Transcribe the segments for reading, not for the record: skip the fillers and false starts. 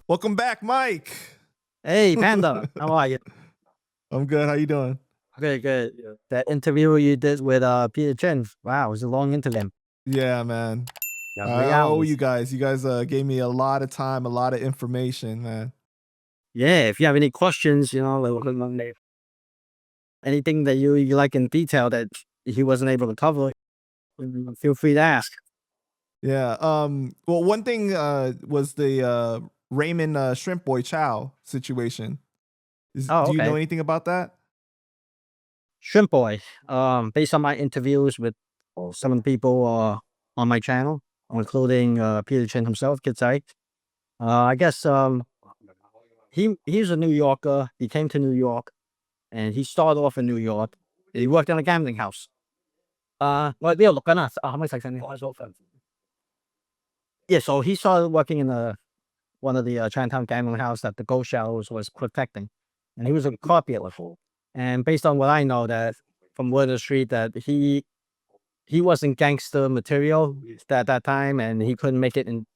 Welcome back, Mike. Hey, Panda, how are you? I'm good. How you doing? Good, good. That interview you did with Peter Chen, wow, it was a long interview. Yeah, man. Yeah, I 3 owe hours. you guys. You guys gave me a lot of time, a lot of information, man. Yeah, if you have any questions, anything that you like in detail that he wasn't able to cover, feel free to ask. Yeah. Well, one thing was the Raymond Shrimp Boy Chow situation. Oh, Do you know okay. anything about that? Shrimp Boy, based on my interviews with some of the people on my channel, including Peter Chen himself, I guess he's a New Yorker. He came to New York, and he started off in New York. He worked in a gambling house. Yeah, so he started working in one of the Chinatown gambling house that the Ghost Shadows was protecting, and he was a car dealer. And based on what I know, that from word of the street, that he wasn't gangster material at that time, and he couldn't make it in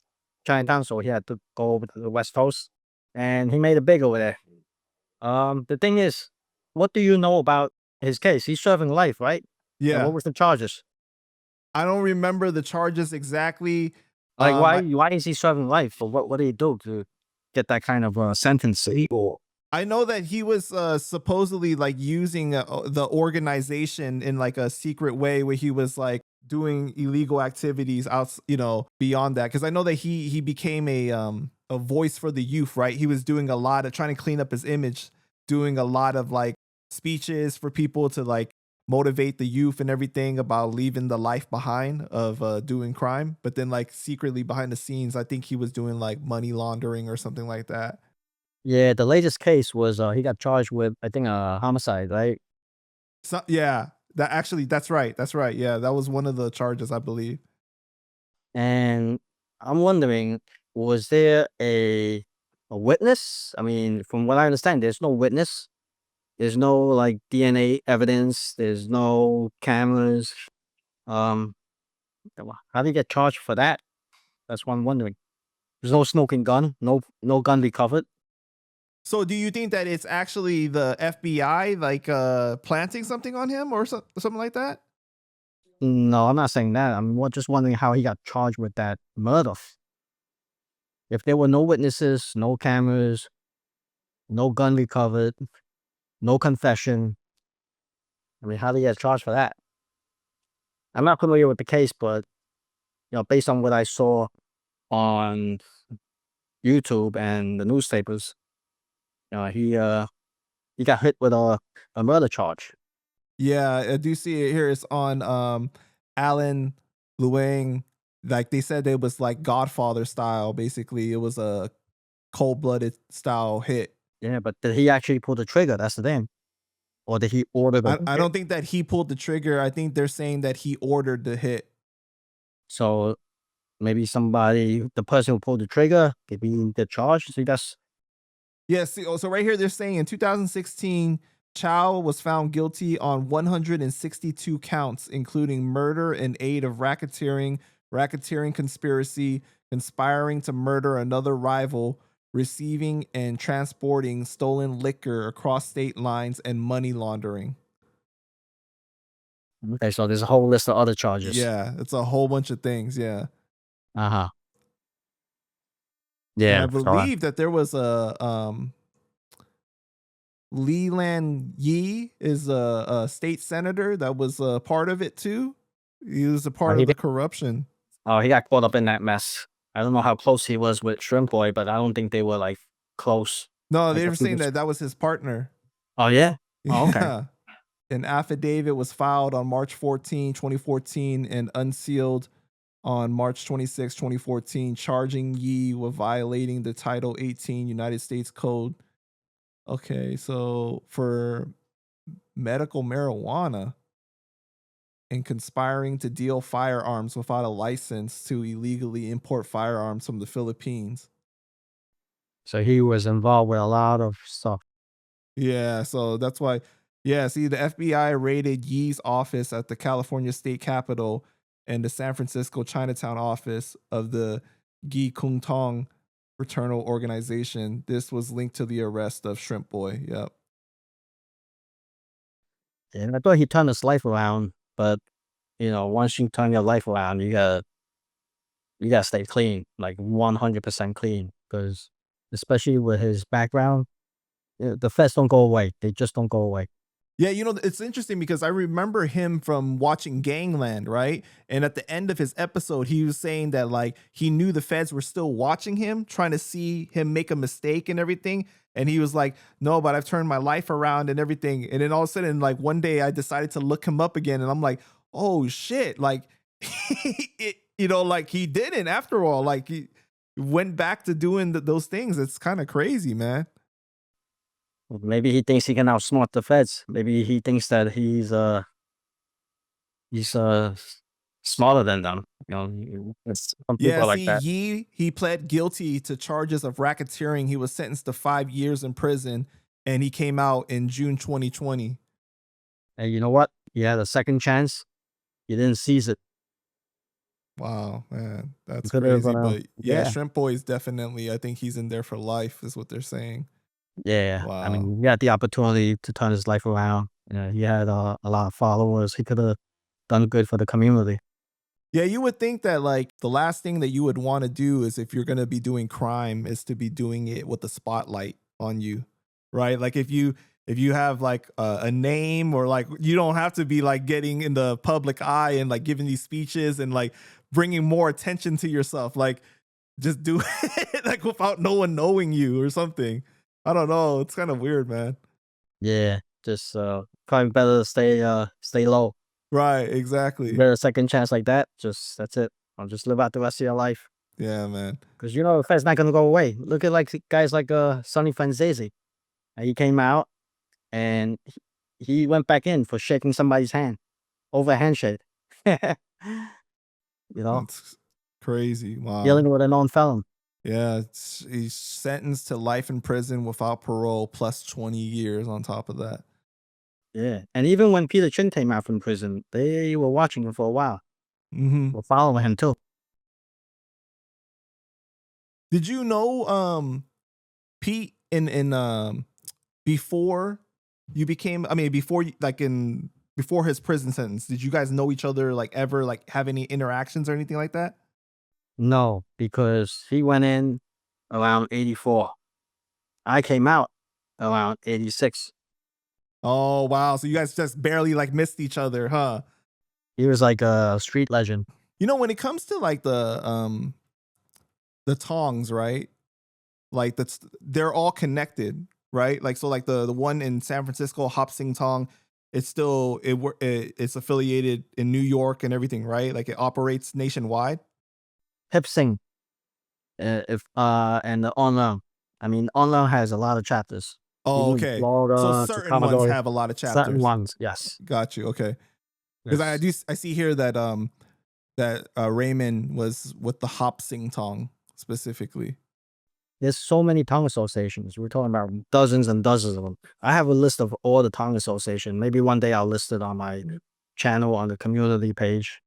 Chinatown, so he had to go over to the West Coast, and he made it big over there. The thing is, what do you know about his case? He's serving life, right? And Yeah. what was the charges? I don't remember the charges exactly. Like, why is he serving life? Or what did he do to get that kind of sentence? I know that he was supposedly like using the organization in like a secret way, where he was like doing illegal activities out, beyond that. Because I know that he became a voice for the youth, right? He was doing a lot of trying to clean up his image, doing a lot of like speeches for people to like motivate the youth and everything about leaving the life behind of doing crime. But then like secretly behind the scenes, I think he was doing like money laundering or something like that. Yeah, the latest case was he got charged with, I think, a homicide, right? So yeah, that's right. That's right. Yeah, that was one of the charges, I believe. And I'm wondering, was there a witness? I mean, from what I understand, there's no witness. There's no like DNA evidence. There's no cameras. Um, how do you get charged for that? That's what I'm wondering. There's no smoking gun. No gun recovered. So do you think that it's actually the FBI like planting something on him or something like that? No, I'm not saying that. I'm just wondering how he got charged with that murder. If there were no witnesses, no cameras, no gun recovered, no confession, I mean, how do you get charged for that? I'm not familiar with the case, but based on what I saw on YouTube and the newspapers, he got hit with a murder charge. Yeah, I do see it here. It's on Alan Luang. Like they said, it was like Godfather style. Basically, it was a cold-blooded style hit. Yeah, but did he actually pull the trigger? That's the thing. Or did he order the I don't think that he pulled the trigger. I think they're saying that he ordered the hit. So maybe the person who pulled the trigger, could be the charge. See, that's Yeah, see, so right here they're saying in 2016, Chow was found guilty on 162 counts, including murder and aid of racketeering, racketeering conspiracy, conspiring to murder another rival, receiving and transporting stolen liquor across state lines, and money laundering. okay. So there's a whole list of other charges. Yeah, it's a whole bunch of things. Yeah. Uh-huh. And Yeah. I believe that there was a Leland Yee is a state senator that was a part of it too. He was a part of the corruption. Oh, he got caught up in that mess. I don't know how close he was with Shrimp Boy, but I don't think they were like close. No, Like they a were saying previous- that was his partner. Oh yeah. Oh, okay. Yeah. An affidavit was filed on March 14, 2014 and unsealed on March 26, 2014, charging Yee with violating the Title 18 United States Code. Okay, so for medical marijuana and conspiring to deal firearms without a license to illegally import firearms from the Philippines. So he was involved with a lot of stuff. Yeah, so that's why. Yeah, see, the FBI raided Yee's office at the California State Capitol and the San Francisco Chinatown office of the Gi Kung Tong fraternal organization. This was linked to the arrest of Shrimp Boy. Yep. And I thought he turned his life around, but once you turn your life around, you gotta stay clean, like 100% clean, because especially with his background, the feds don't go away. They just don't go away. Yeah, it's interesting because I remember him from watching Gangland, right? And at the end of his episode, he was saying that like he knew the feds were still watching him, trying to see him make a mistake and everything. And he was like, no, but I've turned my life around and everything. And then all of a sudden, like one day I decided to look him up again and I'm like, oh shit. Like, like he didn't after all, like he went back to doing those things. It's kind of crazy, man. Maybe he thinks he can outsmart the feds. Maybe he thinks that he's smarter than them. Some people Yeah, are like see, that. he pled guilty to charges of racketeering. He was sentenced to 5 years in prison and he came out in June 2020. And you know what? He had a second chance. He didn't seize it. Wow, man, that's Could have, crazy. But yeah, yeah, Shrimp Boy is definitely, I think he's in there for life, is what they're saying. yeah. I Wow. mean, he had the opportunity to turn his life around. He had a lot of followers. He could have done good for the community. Yeah, you would think that like the last thing that you would want to do is if you're going to be doing crime is to be doing it with the spotlight on you, right? Like if you have like a name or like you don't have to be like getting in the public eye and like giving these speeches and like bringing more attention to yourself. Like just do it like without no one knowing you or something. I don't know. It's kind of weird, man. Yeah, just probably better to stay low. Right, exactly. Get a second chance like that. That's it. I'll just live out the rest of your life. Yeah, man. Because the Fed's not gonna go away. Look at like guys like Sonny Franzese. He came out and he went back in for shaking somebody's hand over a handshake. That's crazy. Wow. Dealing with a known felon. Yeah, he's sentenced to life in prison without parole plus 20 years on top of that. Yeah. And even when Peter Chin came out from prison, they were watching him for a while. Mm-hmm. Were following him too. Did you know Pete in before you became before before his prison sentence, did you guys know each other like ever like have any interactions or anything like that? No, because he went in around 84. I came out around 86. Oh wow, so you guys just barely like missed each other, huh? He was like a street legend. When it comes to like the tongs, right? Like they're all connected, right? Like so like the one in San Francisco, Hop Sing Tong, it's still it's affiliated in New York and everything, right? Like it operates nationwide. Hip Sing. And the Online. I mean, Online has a lot of chapters. Oh, Even in okay. So Florida to certain ones Commodore. have a lot of Certain chapters. ones, yes. Got you. Okay. Because Yes. I see here that Raymond was with the Hop Sing Tong specifically. There's so many tongue associations. We're talking about dozens and dozens of them. I have a list of all the tongue association. Maybe one day I'll list it on my channel on the community page.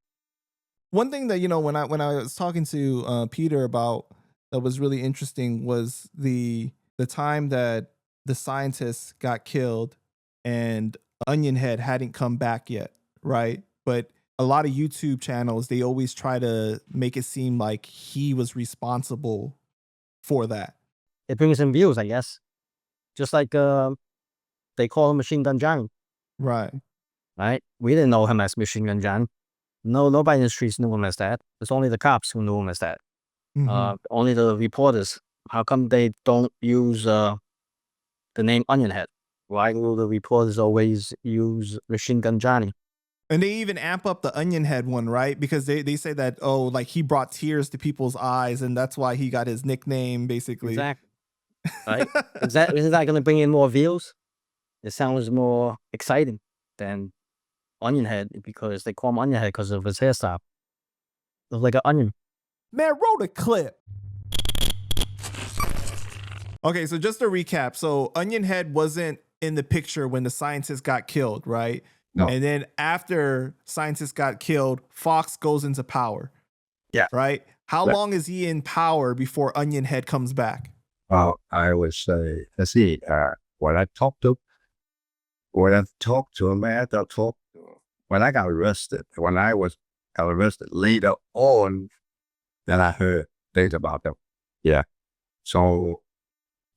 One thing that when I was talking to Peter about that was really interesting was the time that the scientists got killed and Onion Head hadn't come back yet, right? But a lot of YouTube channels, they always try to make it seem like he was responsible for that. It brings in views, I guess. Just like they call him Machine Gun Johnny, Right. right? We didn't know him as Machine Gun John. No, nobody in the streets knew him as that. It's only the cops who knew him as that. Mhm. Only the reporters. How come they don't use the name Onion Head? Why do the reporters always use Machine Gun Johnny? And they even amp up the Onion Head one, right? Because they say that, oh, like he brought tears to people's eyes and that's why he got his nickname, basically. Exactly. Right? Isn't that going to bring in more views? It sounds more exciting than Onion Head because they call him Onion Head because of his hairstyle. It was like an onion. Man, roll the clip. Okay, so just to recap. So Onion Head wasn't in the picture when the scientists got killed, right? No. And then after scientists got killed, Fox goes into power. Yeah. Right? How long is he in power before Onion Head comes back? Well, I would say, let's see, when I talked to him, when I got arrested, when I was arrested later on, then I heard things about them. Yeah. So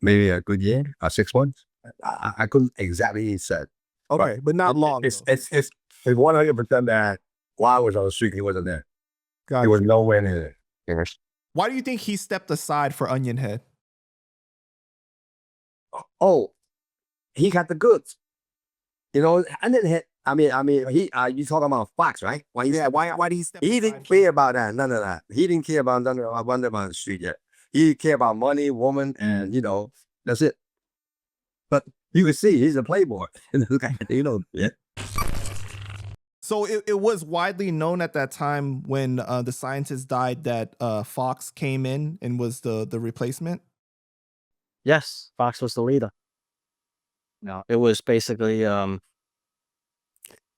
maybe a good year, 6 months. I couldn't exactly say. Okay, but not long. It's 100% that while I was on the street, he wasn't there. He Gotcha. was nowhere near there. Why do you think he stepped aside for Onion Head? Oh, he got the goods. You know, I didn't hit. I mean, he. You talking about Fox, right? Why did he step he aside didn't care about that. None of that. He didn't care about none of about the street yet. He cared about money, woman, and that's it. But you can see he's a playboy. Yeah. So it was widely known at that time when the scientist died that Fox came in and was the replacement. Yes, Fox was the leader. No, it was basically I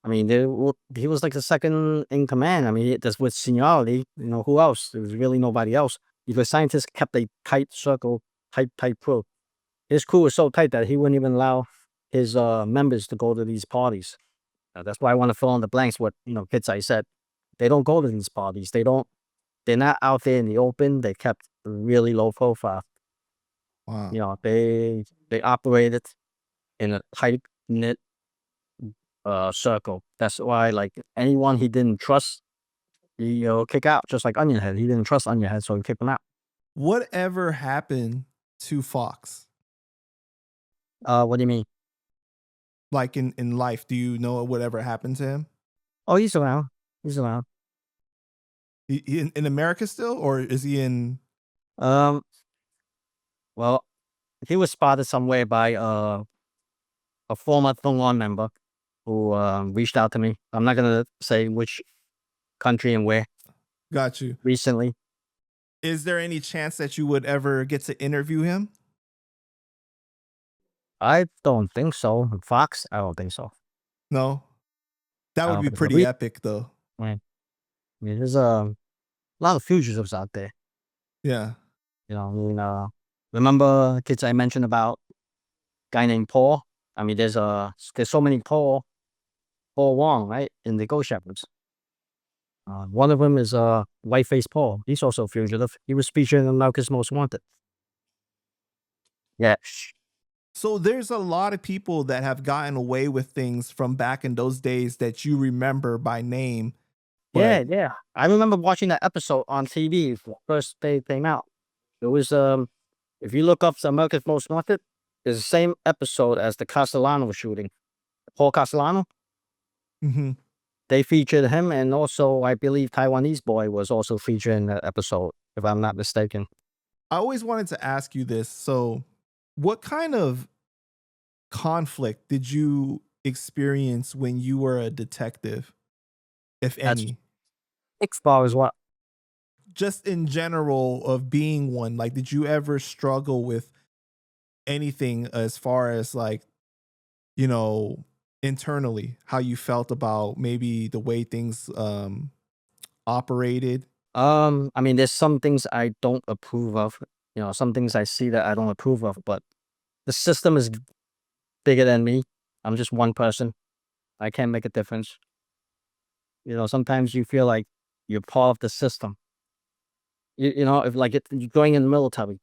mean, he was like the second in command. I mean, that's with seniority. Who else? There was really nobody else. The scientist kept a tight circle, tight crew. His crew was so tight that he wouldn't even allow his members to go to these parties. That's why I want to fill in the blanks with kids I said. They don't go to these parties. They're not out there in the open. They kept a really low profile. Wow. They operated in a tight knit circle. That's why, like, anyone he didn't trust, he kick out. Just like Onion Head, he didn't trust Onion Head, so he kicked him out. Whatever happened to Fox? What do you mean? Like in life, do you know whatever happened to him? Oh, he's around. He's around. He in America still, or is he in? Well, he was spotted somewhere by a former Thonglon member who reached out to me. I'm not gonna say which country and where. Got you. Recently. Is there any chance that you would ever get to interview him? I don't think so. Fox? I don't think so. No, that would be pretty epic, though. Right. I mean, there's a lot of fugitives out there. Yeah. Remember kids I mentioned about a guy named Paul? I mean, there's so many Paul Wong, right, in the Ghost Shepherds. One of them is Whiteface Paul. He's also a fugitive. He was featured in America's Most Wanted. Yeah. So there's a lot of people that have gotten away with things from back in those days that you remember by name. Yeah. I remember watching that episode on TV first they came out. It was if you look up America's Most Wanted, it's the same episode as the Castellano shooting. Paul Castellano. Mm-hmm. They featured him, and also I believe Taiwanese boy was also featured in that episode, if I'm not mistaken. I always wanted to ask you this. So what kind of conflict did you experience when you were a detective, if any? As far as what? Just in general of being one. Like, did you ever struggle with anything as far as like, internally, how you felt about maybe the way things operated? I mean, there's some things I don't approve of. Some things I see that I don't approve of, but the system is bigger than me. I'm just one person. I can't make a difference. Sometimes you feel like you're part of the system. If like you're going in the military,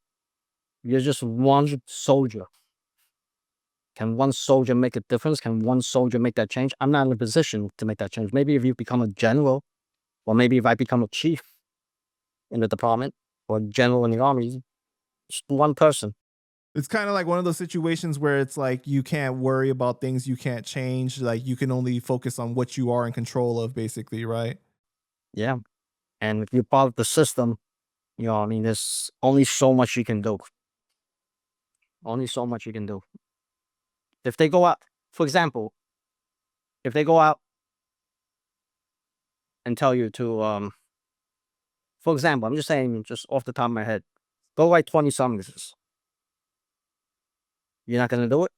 you're just one soldier. Can one soldier make a difference? Can one soldier make that change? I'm not in a position to make that change. Maybe if you become a general, or maybe if I become a chief in the department, or general in the army, just one person. It's kind of like one of those situations where it's like you can't worry about things you can't change. Like you can only focus on what you are in control of, basically, right? Yeah. And if you're part of the system, there's only so much you can do. Only so much you can do. If they go out, for example, if they go out and tell you to, for example, I'm just saying, just off the top of my head, go write 20 summonses. You're not going to do it?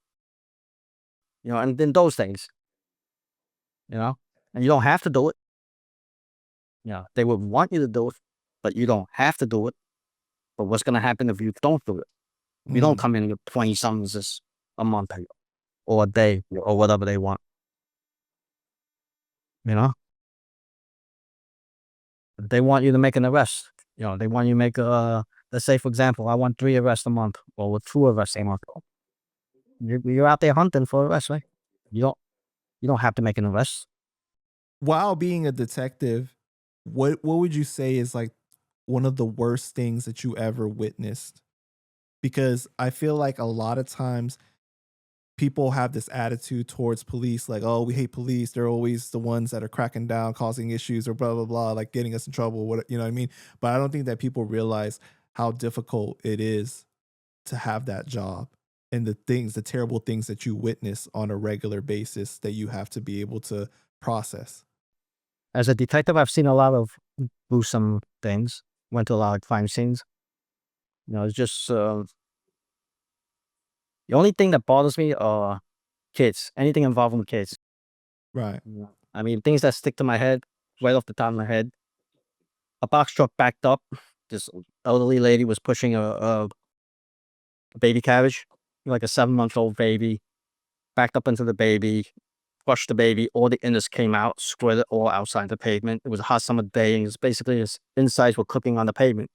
And then those things, and you don't have to do it. They would want you to do it, but you don't have to do it. But what's going to happen if you don't do it? If you don't come in with 20 summonses a month or a day or whatever they want. You know? If they want you to make an arrest. They want you to make let's say, for example, I want 3 arrests a month or 2 arrests a month. You're out there hunting for arrests, right? You don't have to make an arrest. While being a detective, what would you say is like one of the worst things that you ever witnessed? Because I feel like a lot of times people have this attitude towards police, like, oh, we hate police. They're always the ones that are cracking down, causing issues, or blah, blah, blah, like getting us in trouble. What, you know what I mean? But I don't think that people realize how difficult it is to have that job and the terrible things that you witness on a regular basis that you have to be able to process. As a detective, I've seen a lot of gruesome things. Went to a lot of crime scenes. It's just the only thing that bothers me are kids. Anything involving kids. Right. I mean, things that stick to my head right off the top of my head. A box truck backed up. This elderly lady was pushing a baby carriage, like a 7-month-old baby. Backed up into the baby, crushed the baby. All the innards came out, squirted all outside the pavement. It was a hot summer day, and it's basically his insides were cooking on the pavement.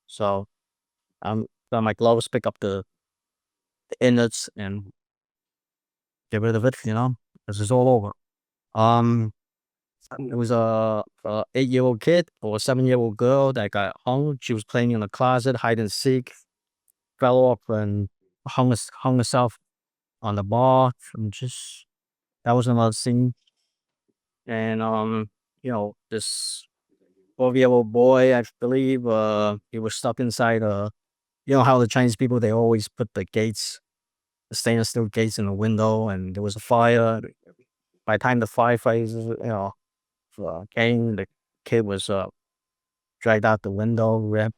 So my gloves pick up the innards and get rid of it, because it's all over. It was a 8-year-old kid or a 7-year-old girl that got hung. She was playing in the closet, hide and seek, fell off and hung herself on the bar. And that was another scene. And this 12-year-old boy, I believe, he was stuck inside how the Chinese people, they always put the stainless steel gates in the window, and there was a fire. By the time the firefighters, came, the kid was dragged out the window, ripped,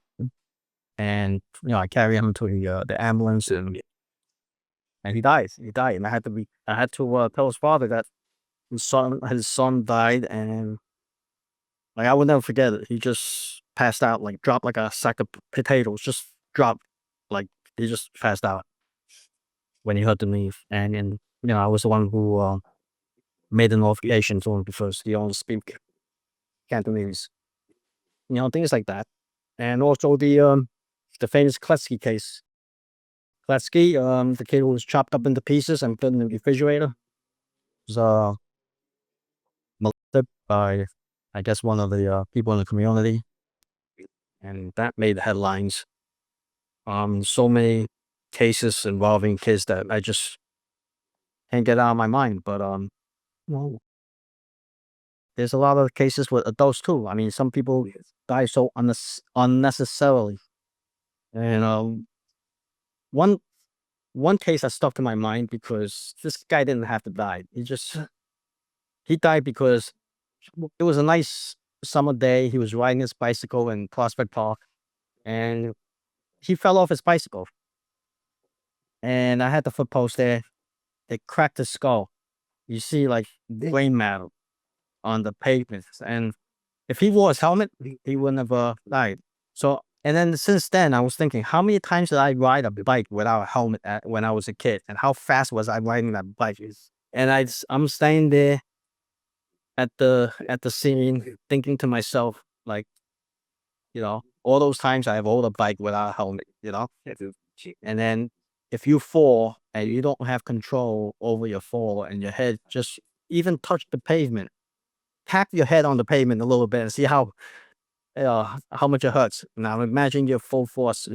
and I carried him to the ambulance, and he died. He died, and I had to tell his father that his son died, and I would never forget it. He just passed out, like dropped like a sack of potatoes, just dropped, like he just passed out when he heard the news, and I was the one who made the notification to him because he only speak Cantonese, things like that. And also the famous Kletsky case. Kletsky, the kid who was chopped up into pieces and put in the refrigerator, was molested by, I guess, one of the people in the community, and that made headlines. So many cases involving kids that I just can't get out of my mind. But well, there's a lot of cases with adults too. I mean, some people die so unnecessarily, and one case that stuck in my mind because this guy didn't have to die. He died because it was a nice summer day. He was riding his bicycle in Prospect Park, and he fell off his bicycle. And I had the foot post there. It cracked his skull. You see, like, brain matter on the pavement. And if he wore his helmet, he wouldn't have died. So, and then since then, I was thinking, how many times did I ride a bike without a helmet when I was a kid? And how fast was I riding that bike? And I'm staying there at the scene, thinking to myself, like, all those times I rode a bike without a helmet, and then if you fall and you don't have control over your fall and your head just even touch the pavement, tap your head on the pavement a little bit and see how much it hurts. Now imagine your full force,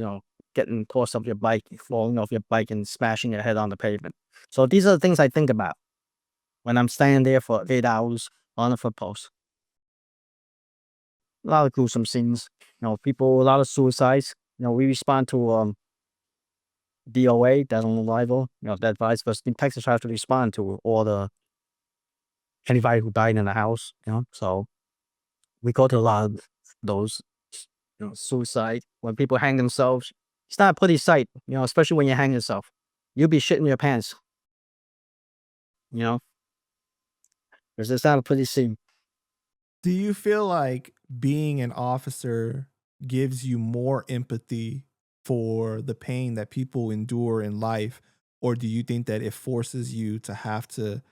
getting tossed off your bike, falling off your bike and smashing your head on the pavement. So these are the things I think about when I'm standing there for 8 hours on a foot post. A lot of gruesome scenes, a lot of suicides. We respond to DOA, death on arrival, that advice, but Texas have to respond to anybody who died in the house, so we go to a lot of those, suicide, when people hang themselves. It's not a pretty sight, especially when you hang yourself. You'll be shitting your pants, because it's not a pretty scene. Do you feel like being an officer gives you more empathy for the pain that people endure in life? Or do you think that it forces you to have to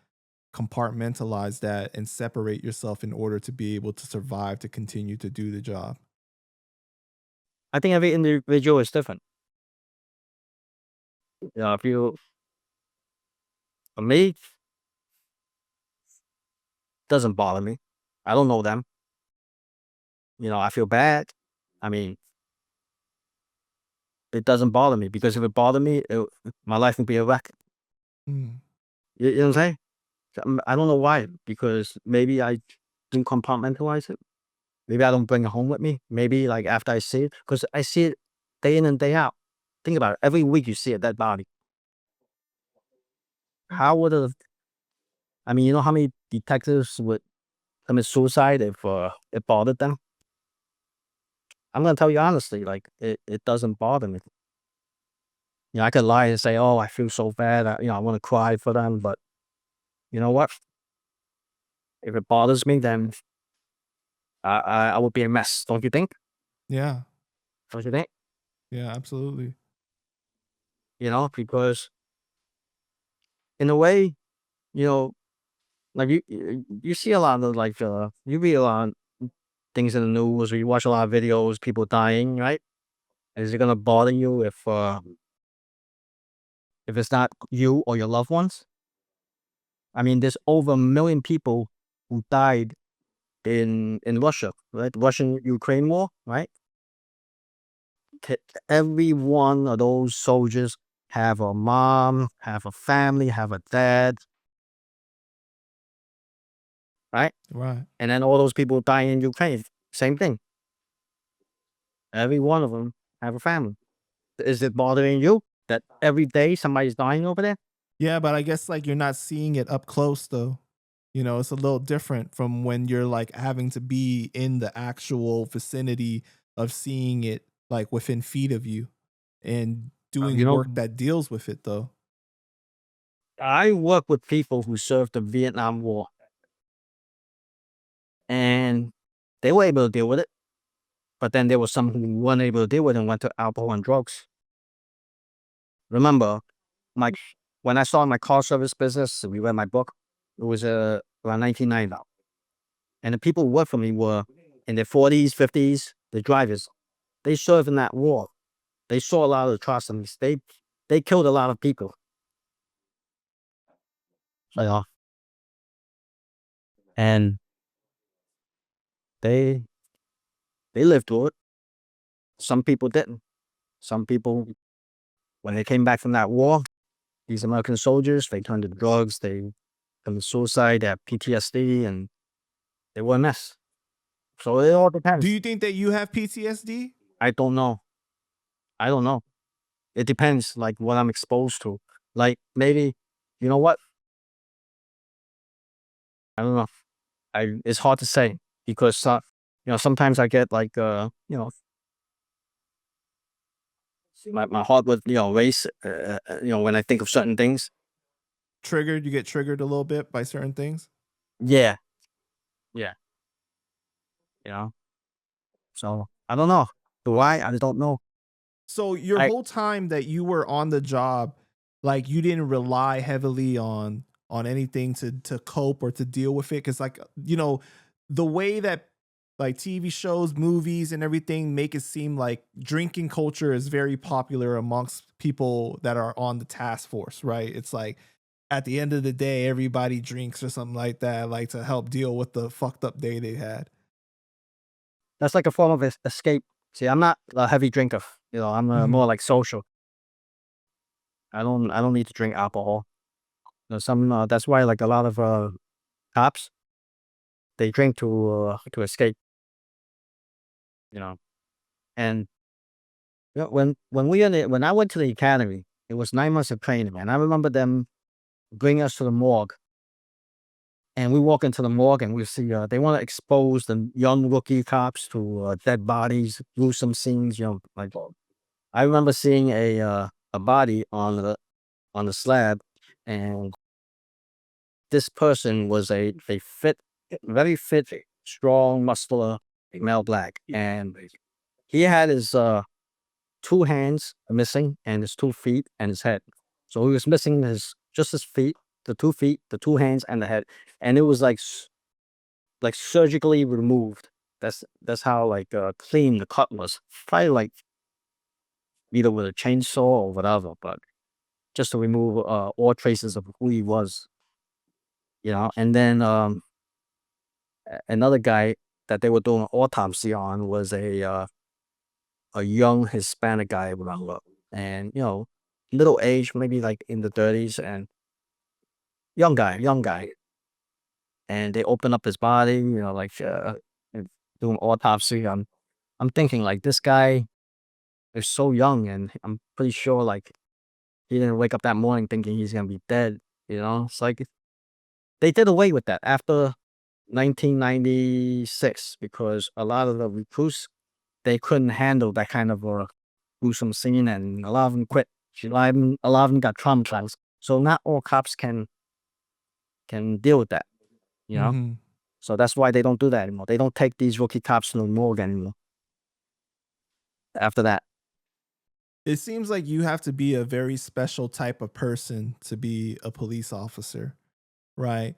compartmentalize that and separate yourself in order to be able to survive to continue to do the job? I think every individual is different. If you, for me, doesn't bother me. I don't know them. I feel bad. I mean, it doesn't bother me because if it bothered me, my life would be a wreck. Mm. You know what I'm saying? I don't know why, because maybe I don't compartmentalize it. Maybe I don't bring it home with me. Maybe like after I see it, because I see it day in and day out. Think about it. Every week you see a dead body. How would have? I mean, you know how many detectives would commit suicide if it bothered them? I'm gonna tell you honestly, like it doesn't bother me. I could lie and say, "Oh, I feel so bad. I want to cry for them," but you know what? If it bothers me, then I would be a mess. Don't you think? Yeah. Don't you think? Yeah, absolutely. Because in a way, you know, like you see a lot of like you read a lot of things in the news or you watch a lot of videos, people dying, right? Is it gonna bother you if it's not you or your loved ones? I mean, there's over 1 million people who died in Russia, right? Russian-Ukraine war, right? Every one of those soldiers have a mom, have a family, have a dad, right? Right. And then all those people die in Ukraine. Same thing. Every one of them have a family. Is it bothering you that every day somebody's dying over there? Yeah, but I guess like you're not seeing it up close though. It's a little different from when you're like having to be in the actual vicinity of seeing it like within feet of you and You doing know, work that deals with it though. I work with people who served the Vietnam War and they were able to deal with it. But then there was some who weren't able to deal with it and went to alcohol and drugs. Remember, my when I started my car service business, we read my book. It was around 1990. And the people who worked for me were in their 40s, 50s, the drivers. They served in that war. They saw a lot of atrocities. They killed a lot of people. Yeah. And they they lived through it. Some people didn't. Some people, when they came back from that war, these American soldiers, they turned to drugs, they committed suicide, they had PTSD, and they were a mess. So it all Do depends. you think that you have PTSD? I don't know. I don't know. It depends, like what I'm exposed to. Like maybe, you know what? I don't know. It's hard to say because sometimes I get like my heart would race when I think of certain things. Triggered? You get triggered a little bit by certain things? Yeah, yeah, you know. So I don't know. Do I? I don't know. So your I whole time that you were on the job, like you didn't rely heavily on anything to cope or to deal with it, cuz like the way that like TV shows, movies and everything make it seem like drinking culture is very popular amongst people that are on the task force, right? It's like at the end of the day everybody drinks or something like that, like to help deal with the fucked up day they had. That's like a form of escape. See, I'm not a heavy drinker. I'm Mhm. more like social. I don't need to drink alcohol. That's why like a lot of cops they drink to escape. You know, and when I went to the academy, it was 9 months of training, and I remember them bringing us to the morgue. And we walk into the morgue and we see they want to expose the young rookie cops to dead bodies, gruesome scenes. Like I remember seeing a body on the slab, and this person was a fit, very fit, strong, muscular male black, and he had his 2 hands missing and his 2 feet and his head. So he was missing just his feet, the 2 feet, the 2 hands, and the head, and it was like surgically removed. That's how like clean the cut was. Probably like either with a chainsaw or whatever, but just to remove all traces of who he was, you know. And then another guy that they were doing an autopsy on was a young Hispanic guy, whatever, and you know, little age, maybe like in the 30s, and young guy, and they open up his body, you know, like and doing autopsy. I'm thinking like this guy is so young, and I'm pretty sure like he didn't wake up that morning thinking he's gonna be dead. You know, it's like they did away with that after 1996 because a lot of the recruits they couldn't handle that kind of a gruesome scene, and a lot of them quit. A lot of them got traumatized. So not all cops can deal with that, you know. Mm-hmm. So that's why they don't do that anymore. They don't take these rookie cops to the morgue anymore. After that, It seems like you have to be a very special type of person to be a police officer, right?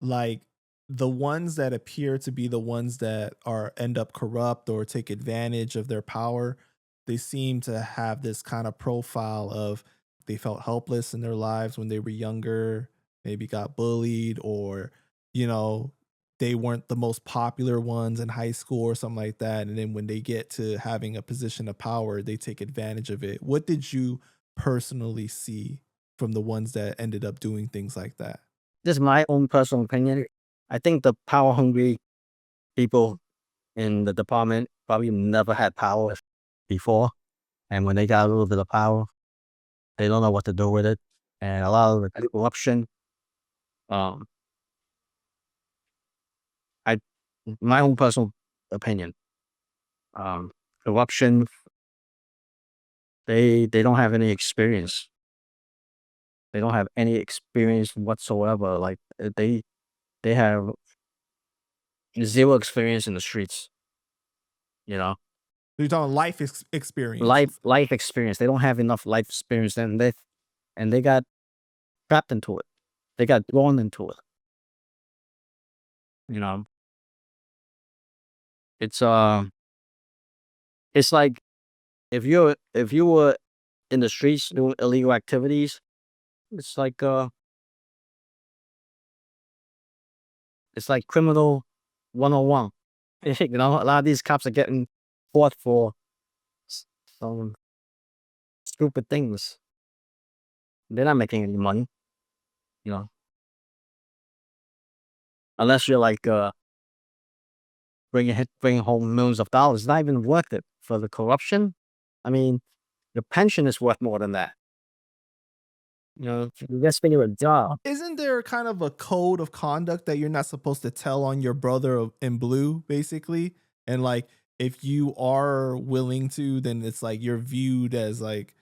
Like the ones that appear to be the ones that are end up corrupt or take advantage of their power, they seem to have this kind of profile of they felt helpless in their lives when they were younger, maybe got bullied, or you know, they weren't the most popular ones in high school or something like that. And then when they get to having a position of power, they take advantage of it. What did you personally see from the ones that ended up doing things like that? this is my own personal opinion. I think the power hungry people in the department probably never had power before, and when they got a little bit of power, they don't know what to do with it, and a lot of the corruption. Um, I my own personal opinion. Corruption. They don't have any experience. They don't have any experience whatsoever. Like they have zero experience in the streets. You know, So you're talking life experience. life experience. They don't have enough life experience, and they got trapped into it. They got drawn into it. You know, it's it's like if you were in the streets doing illegal activities, it's like criminal 101. You know, a lot of these cops are getting caught for some stupid things. They're not making any money, you know, unless you're like bringing home millions of dollars. It's not even worth it for the corruption. I mean, your pension is worth more than that. You know, you're just spending a job. Isn't there kind of a code of conduct that you're not supposed to tell on your brother in blue, basically? And like, if you are willing to, then it's like you're viewed as like,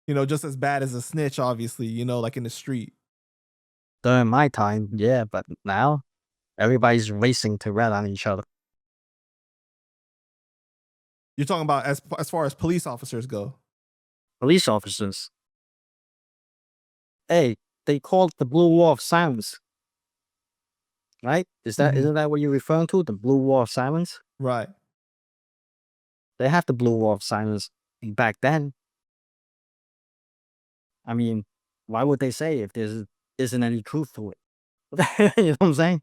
you know, just as bad as a snitch, obviously, you know, like in the street. During my time, yeah, but now everybody's racing to rat on each other. You're talking about as far as police officers go. Police officers, hey, they call it the blue wall of silence, right? Mhm. Isn't that what you're referring to? The blue wall of silence? Right. They have the blue wall of silence back then. I mean, why would they say if there isn't any truth to it? You know what I'm saying?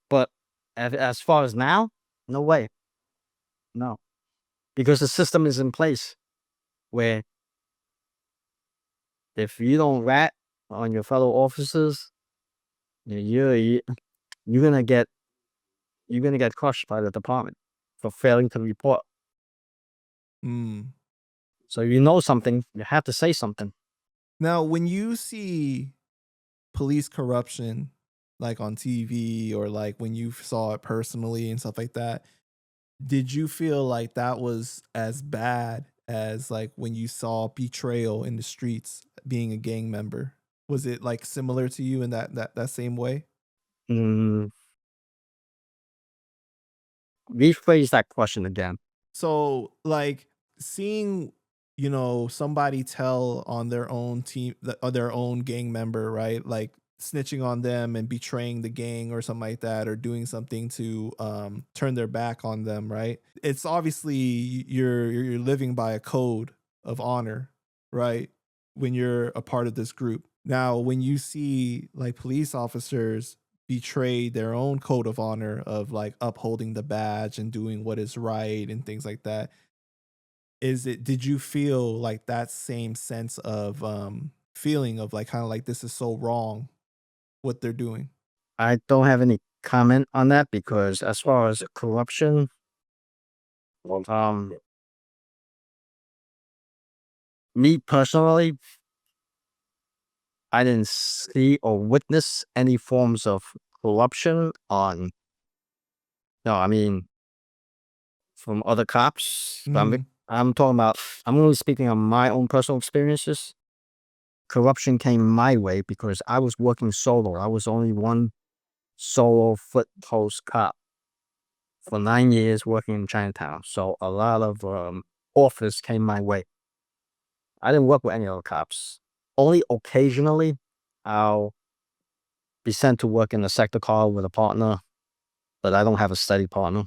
But as far as now, no way. No. Because the system is in place where if you don't rat on your fellow officers, you're gonna get crushed by the department for failing to report. Mm. So you know something, you have to say something. Now, when you see police corruption, like on TV or like when you saw it personally and stuff like that, did you feel like that was as bad as like when you saw betrayal in the streets being a gang member? Was it like similar to you in that same way? Mm, rephrase that question again. So like seeing, you know, somebody tell on their own team, their own gang member, right? Like snitching on them and betraying the gang or something like that, or doing something to turn their back on them, right? It's obviously you're living by a code of honor, right? When you're a part of this group. Now, when you see like police officers betray their own code of honor of like upholding the badge and doing what is right and things like that, did you feel like that same sense of feeling of like kind of like this is so wrong what they're doing? I don't have any comment on that because as far as corruption, um, me personally, I didn't see or witness any forms of corruption on, no, I mean, from other cops. Mm, I'm talking about, I'm only speaking on my own personal experiences. Corruption came my way because I was working solo. I was only one solo foot post cop for 9 years working in Chinatown. So a lot of offers came my way. I didn't work with any other cops. Only occasionally, I'll be sent to work in a sector car with a partner, but I don't have a steady partner.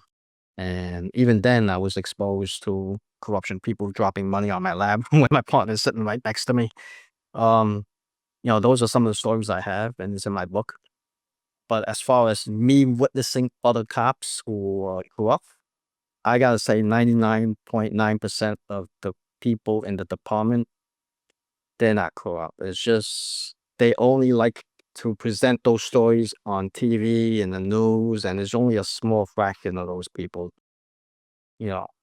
And even then, I was exposed to corruption, people dropping money on my lab when my partner is sitting right next to me. Um, those are some of the stories I have, and it's in my book. But as far as me witnessing other cops who are corrupt, I gotta say 99.9% of the people in the department, they're not corrupt. It's just they only like to present those stories on TV and the news, and there's only a small fraction of those people,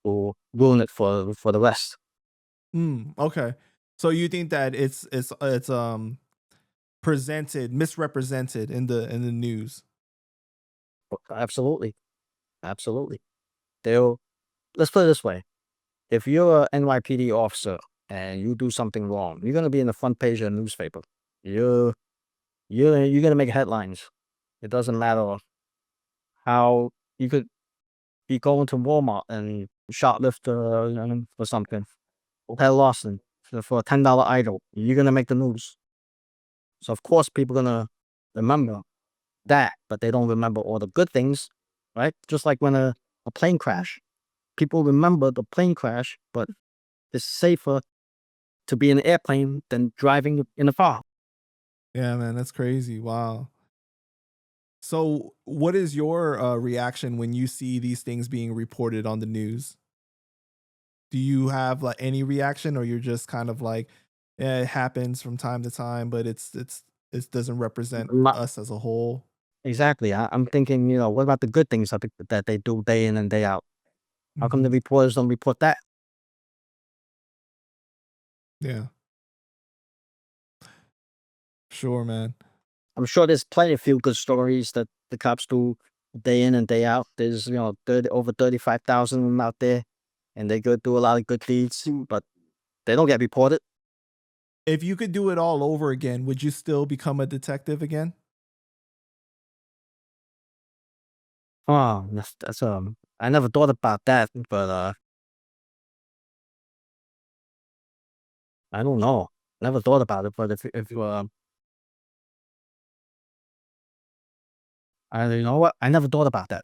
who ruin it for the rest. okay. So you think that it's misrepresented in the news? Absolutely, absolutely. They'll Let's put it this way: if you're a NYPD officer and you do something wrong, you're gonna be in the front page of the newspaper. You're you're gonna make headlines. It doesn't matter how you could be going to Walmart and shoplift or something. Head lost for a $10 idol. You're gonna make the news. So of course people gonna remember that, but they don't remember all the good things, right? Just like when a plane crash. People remember the plane crash, but it's safer to be in an airplane than driving in a car. Yeah, man, that's crazy. Wow. So what is your reaction when you see these things being reported on the news? Do you have like any reaction, or you're just kind of like, yeah, it happens from time to time, but it doesn't represent My, us as a whole? exactly. I'm thinking, what about the good things that they do day in and day out? How come the Hmm. reporters don't report that? Yeah, sure, man. I'm sure there's plenty of feel good stories that the cops do day in and day out. There's, over 35,000 of them out there, and they go do a lot of good deeds, but they don't get reported. If you could do it all over again, would you still become a detective again? Oh, that's I never thought about that, but I don't know. Never thought about it, but if I you know what? I never thought about that.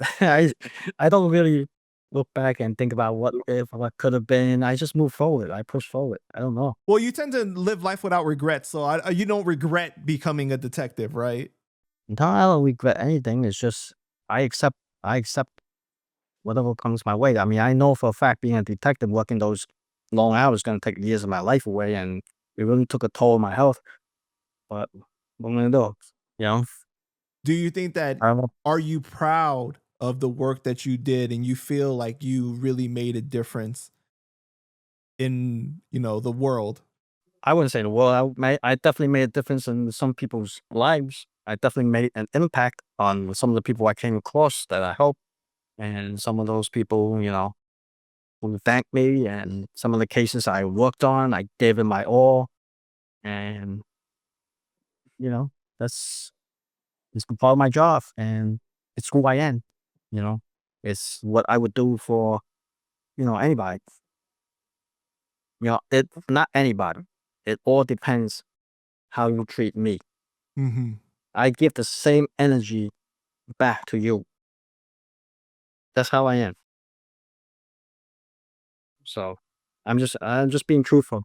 I don't really look back and think about what if, what could have been. I just move forward. I push forward. I don't know. Well, you tend to live life without regrets, so you don't regret becoming a detective, right? No, I don't regret anything. It's just I accept I accept whatever comes my way. I mean, I know for a fact being a detective, working those long hours is gonna take years of my life away, and it really took a toll on my health. But what am I gonna do? You know? Do you think that I don't know. are you proud of the work that you did and you feel like you really made a difference in, the world? I wouldn't say the world. I definitely made a difference in some people's lives. I definitely made an impact on some of the people I came across that I helped, and some of those people, who thanked me, and some of the cases I worked on, I gave it my all, and you know, that's it's part of my job, and it's who I am. You know, It's what I would do for, anybody. It not anybody. It all depends how you treat me. Mm-hmm. I give the same energy back to you. That's how I am. So I'm just being truthful.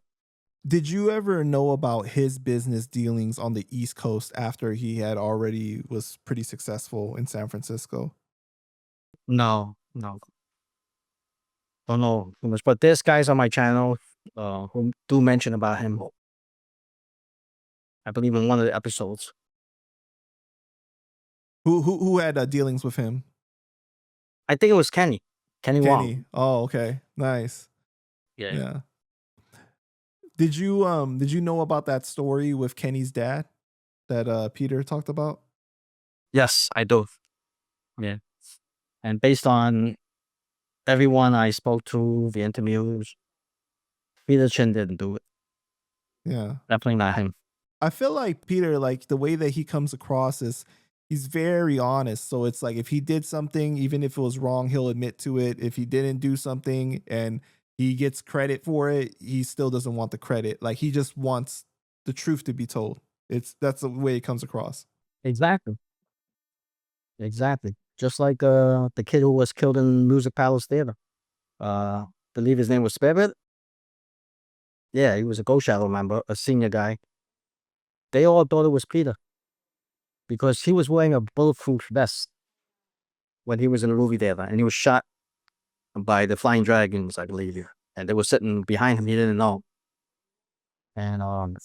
Did you ever know about his business dealings on the East Coast after he had already was pretty successful in San Francisco? No, no. Don't know too much. But there's guys on my channel who do mention about him. I believe in one of the episodes. Who had dealings with him? I think it was Kenny Wong. Kenny. Oh, okay. Nice. Yeah. Yeah. Did you know about that story with Kenny's dad that Peter talked about? Yes, I do. Yeah. And based on everyone I spoke to, the interviews, Peter Chin didn't do it. Yeah. Definitely not him. I feel like Peter, like the way that he comes across is he's very honest. So it's like if he did something, even if it was wrong, he'll admit to it. If he didn't do something and he gets credit for it, he still doesn't want the credit. Like he just wants the truth to be told. That's the way it comes across. Exactly. Just like the kid who was killed in Music Palace Theater. Believe his name was Spirit. Yeah, he was a Ghost Shadow member, a senior guy. They all thought it was Peter because he was wearing a bulletproof vest when he was in the movie theater, and he was shot by the Flying Dragons, I believe. And they were sitting behind him. He didn't know. And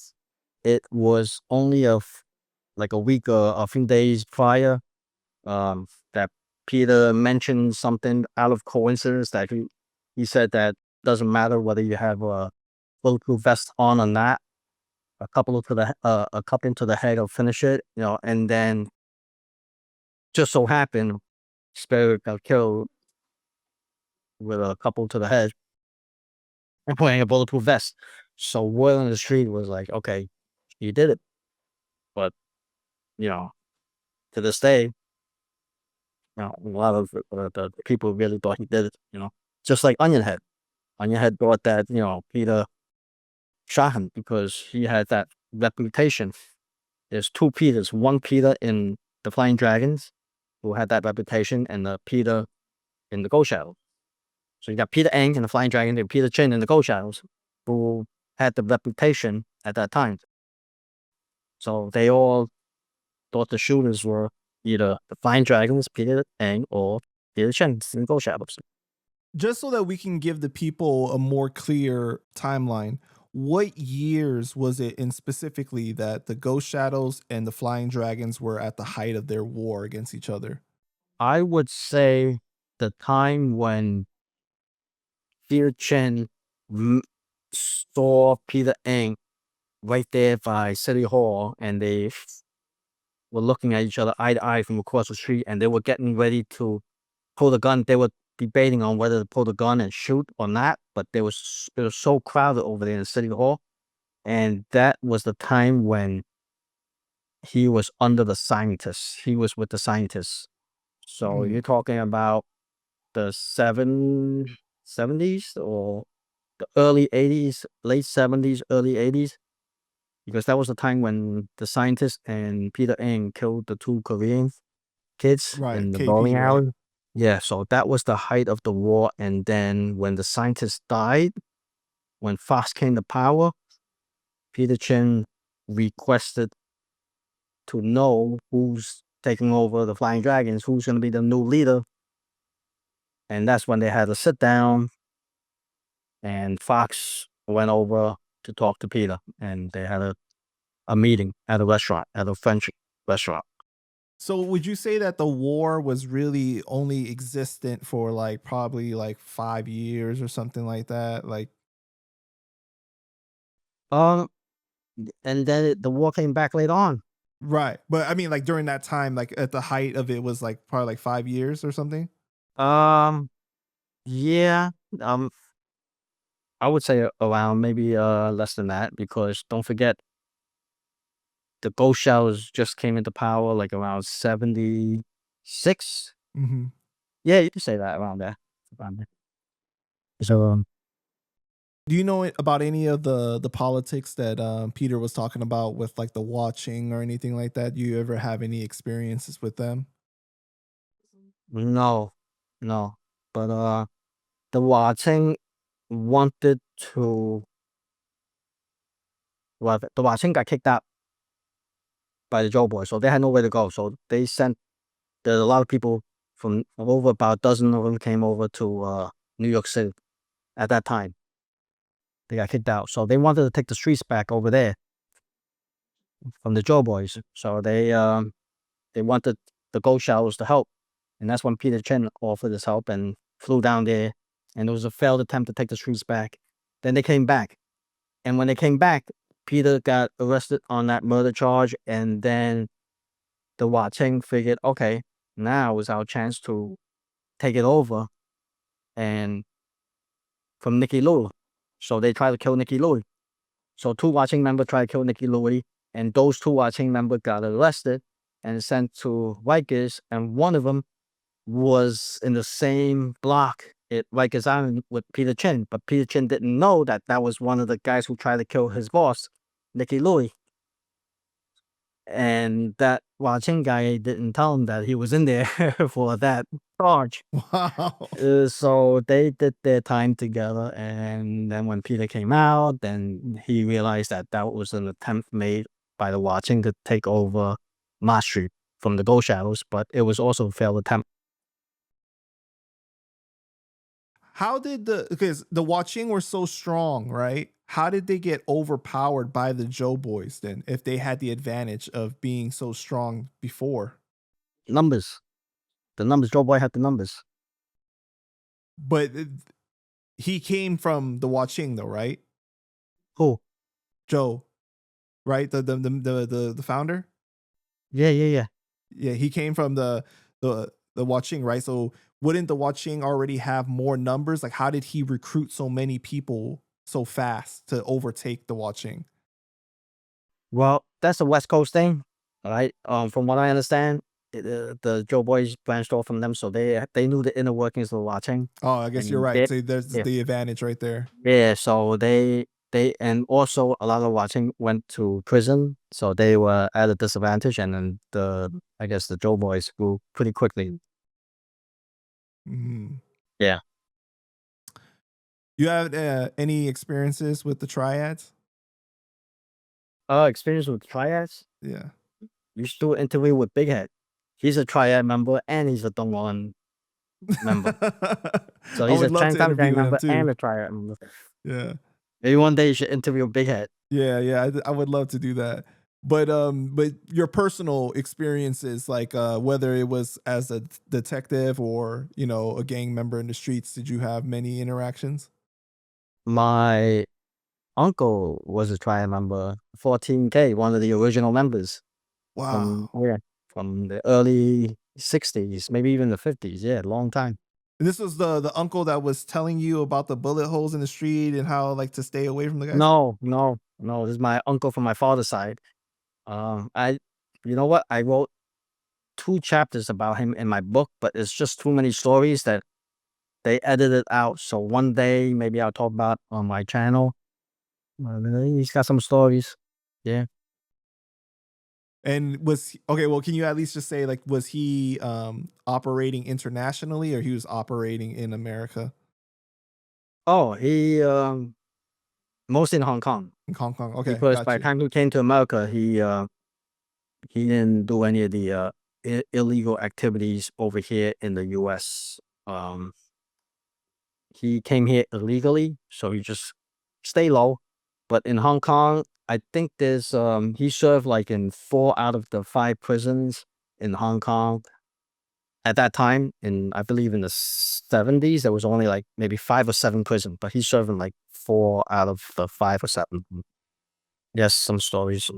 it was only like a week or a few days prior that Peter mentioned something out of coincidence that he said that doesn't matter whether you have a bulletproof vest on or not. A couple to the head will finish it, and then just so happened Spirit got killed with a couple to the head and wearing a bulletproof vest. So word on the street was like, okay, he did it. But, to this day, a lot of the people really thought he did it, just like Onion Head. Onion Head thought that, Peter shot him because he had that reputation. There's two Peters, one Peter in the Flying Dragons who had that reputation, and the Peter in the Ghost Shadows. So you got Peter Eng in the Flying Dragon and Peter Chin in the Ghost Shadows who had the reputation at that time. So they all thought the shooters were either the Flying Dragons, Peter Eng, or Peter Chin in the Ghost Shadows. Just so that we can give the people a more clear timeline, what years was it in specifically that the Ghost Shadows and the Flying Dragons were at the height of their war against each other? I would say the time when Peter Chin saw Peter Eng right there by City Hall, and they were looking at each other eye to eye from across the street, and they were getting ready to pull the gun. They were debating on whether to pull the gun and shoot or not, but it was so crowded over there in City Hall, and that was the time when he was under the scientists. He was with the scientists. So you're talking about the 70s or the early 80s, late 70s, early 80s, because that was the time when the scientists and Peter Eng killed the two Korean kids in the bowling alley. Right? Yeah, so that was the height of the war. And then when the scientists died, when Fox came to power, Peter Chin requested to know who's taking over the Flying Dragons, who's going to be the new leader. And that's when they had a sit down, and Fox went over to talk to Peter, and they had a meeting at a restaurant, at a French restaurant. So would you say that the war was really only existent for like probably like 5 years or something like that? Like and then the war came back later on. Right. But I mean like during that time, like at the height of it was like probably like 5 years or something? Yeah. I would say around maybe less than that, because don't forget the Ghost Shadows just came into power like around 76. Mm-hmm. Yeah, you can say that around there. Around there. So Do you know about any of the politics that Peter was talking about with like the watching or anything like that? Do you ever have any experiences with them? no, no. But the Watching wanted to well, the Watching got kicked out by the Joe Boys, so they had nowhere to go. So they sent there's a lot of people from over about a dozen of them came over to New York City at that time. They got kicked out. So they wanted to take the streets back over there from the Joe Boys. So they wanted the Ghost Shadows to help. And that's when Peter Chin offered his help and flew down there. And it was a failed attempt to take the streets back. Then they came back. And when they came back, Peter got arrested on that murder charge. And then the Watching figured, okay, now is our chance to take it over and from Nicky Louie. So they tried to kill Nicky Louie. So 2 Watching members tried to kill Nicky Louie. And those 2 Watching members got arrested and sent to Rikers. And one of them was in the same block at Rikers Island with Peter Chin. But Peter Chin didn't know that that was one of the guys who tried to kill his boss, Nicky Louie. And that Watching guy didn't tell him that he was in there for that charge. Wow. So they did their time together. And then when Peter came out, then he realized that that was an attempt made by the Watching to take over Ma Street from the Ghost Shadows, but it was also a failed attempt. How did because the Watching were so strong, right? How did they get overpowered by the Joe Boys then if they had the advantage of being so strong before? Numbers. The numbers. Joe Boy had the numbers. But he came from the Watching though, right? Who? Joe, right? The founder? Yeah. Yeah, he came from the Watching, right? So wouldn't the Watching already have more numbers? Like how did he recruit so many people so fast to overtake the Watching? Well, that's a West Coast thing, all right? From what I understand, the Joe Boys branched off from them, so they knew the inner workings of the Watching. Oh, I guess you're And right. So there's yeah, the advantage right there. yeah. So they and also a lot of Watching went to prison, so they were at a disadvantage. And then I guess the Joe Boys grew pretty quickly. Mhm. Yeah. You have any experiences with the Triads? Experience with Triads. Yeah. You should do an interview with Big Head. He's a Triad member and he's a Dongwon member. So I he's would a love to Chinatown gang interview him member and too. a Triad member. Yeah. Maybe one day you should interview Big Head. Yeah, I would love to do that. But your personal experiences, like whether it was as a detective or a gang member in the streets, did you have many interactions? My uncle was a Triad member, 14K, one of the original members from Wow. from the early 60s, maybe even the 50s. Yeah, long time. And this was the uncle that was telling you about the bullet holes in the street and how like to stay away from the guys? No. This is my uncle from my father's side. I, you know what? I wrote 2 chapters about him in my book, but it's just too many stories that they edited out. So one day maybe I'll talk about on my channel. He's got some stories. Yeah. And well, can you at least just say like was he operating internationally or he was operating in America? Oh, he mostly in Hong Kong, In Hong Kong. Okay, because by got the you. time he came to America, he didn't do any of the illegal activities over here in the U.S. He came here illegally, so he just stay low. But in Hong Kong, I think there's he served like in 4 out of the 5 prisons in Hong Kong. At that time, I believe in the 70s, there was only like maybe 5 or 7 prisons, but he's serving like 4 out of the 5 or 7. Yes, some stories.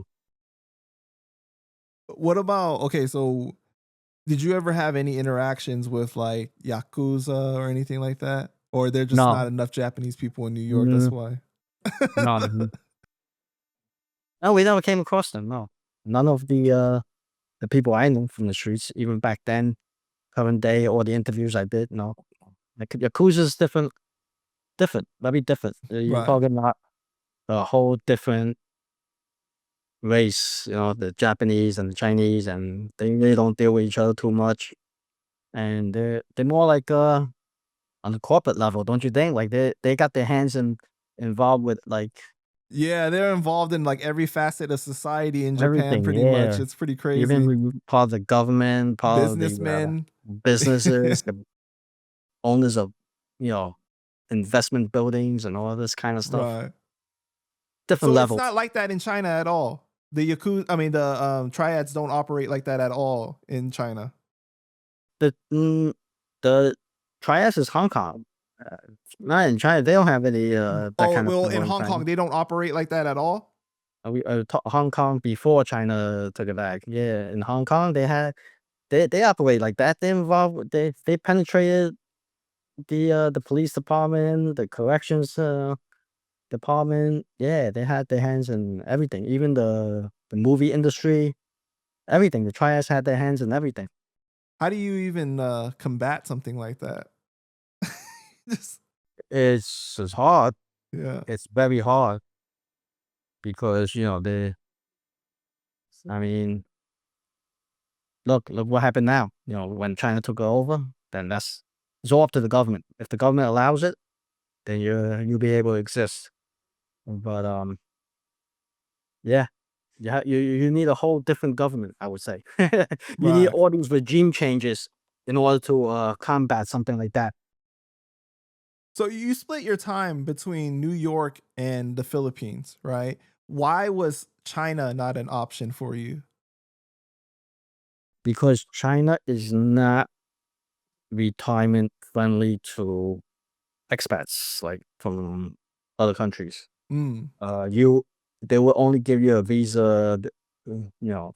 What about so did you ever have any interactions with like Yakuza or anything like that? Or there just No, not enough Japanese people in New York, that's mm, why. no, no, we never came across them. No, none of the people I knew from the streets, even back then, current day, all the interviews I did, like Yakuza is different, very different. You're Right. talking about a whole different race, the Japanese and the Chinese, and they really don't deal with each other too much. And they're more like on the corporate level, don't you think? Like they got their hands involved with like Yeah, they're involved in like every facet of society in Japan, everything. pretty much. It's pretty crazy. Even part of the government, part of the Businessmen. businesses, the owners of investment buildings and all this kind of stuff. Right. Different So levels. it's not like that in China at all. The Triads don't operate like that at all in China. The Triads is Hong Kong. Not in China. They don't have any that kind of well, thing in Hong China. Kong, they don't operate like that at all? Hong Kong before China took it back. Yeah, in Hong Kong they operate like that. They penetrated the police department, the corrections department. Yeah, they had their hands in everything. Even the movie industry, everything. The Triads had their hands in everything. How do you even combat something like that? It's hard. Yeah. It's very hard because I mean, look what happened now. When China took over, then it's all up to the government. If the government allows it, then you'll be able to exist. But yeah, you need a whole different government, I would say. You need Right. all these regime changes in order to combat something like that. So you split your time between New York and the Philippines, right? Why was China not an option for you? Because China is not retirement friendly to expats, like from other countries. Mm. They will only give you a visa,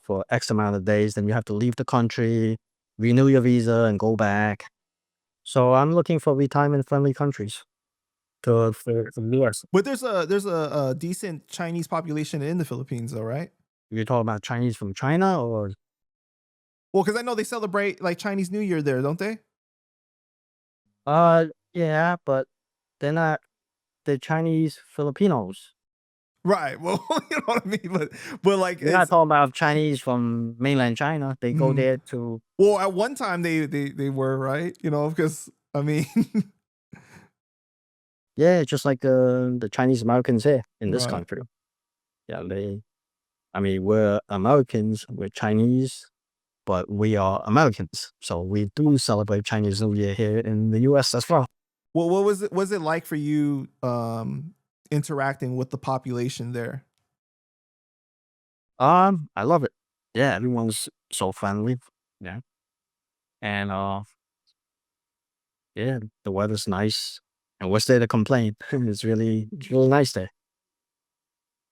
for X amount of days. Then you have to leave the country, renew your visa, and go back. So I'm looking for retirement friendly countries for the US. But there's a decent Chinese population in the Philippines, though, right? You're talking about Chinese from China, or Well, because I know they celebrate like Chinese New Year there, don't they? yeah, but they're not the Chinese Filipinos. Right. Well, you know what I mean. But like, You're not talking about Chinese from mainland China. They go there to. Well, at one time they were, right. Because I mean. Yeah, just like the Chinese Americans here in this Right. country. Yeah, we're Americans, we're Chinese, but we are Americans. So we do celebrate Chinese New Year here in the US as well. Well, what was it like for you interacting with the population there? I love it. Yeah, everyone's so friendly. Yeah. And yeah, the weather's nice. And what's there to complain? It's really nice there.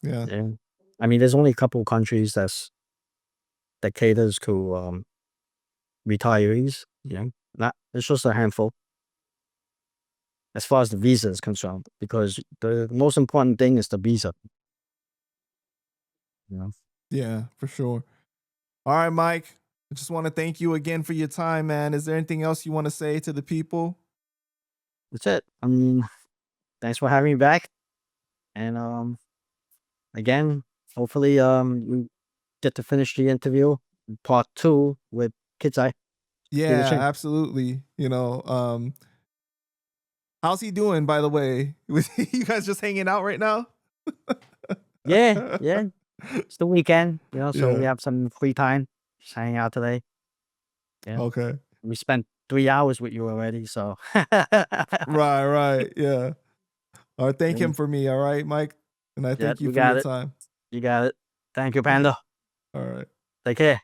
Yeah. Yeah. There's only a couple of countries that caters to retirees. It's just a handful as far as the visa is concerned, because the most important thing is the visa. Yeah, for sure. All right, Mike. I just want to thank you again for your time, man. Is there anything else you want to say to the people? That's it. Thanks for having me back. And again, hopefully we get to finish the interview, part 2 with Kids-Eye. Yeah, absolutely. How's he doing, by the way? You guys just hanging out right now? Yeah. It's the weekend, so Yeah. we have some free time. Just hanging out today. Yeah. Okay. We spent 3 hours with you already, so. Right. Yeah. All right. Thank him for me. All right, Mike. And I thank you for your time. You got it. Thank you, Panda. All right. Take care.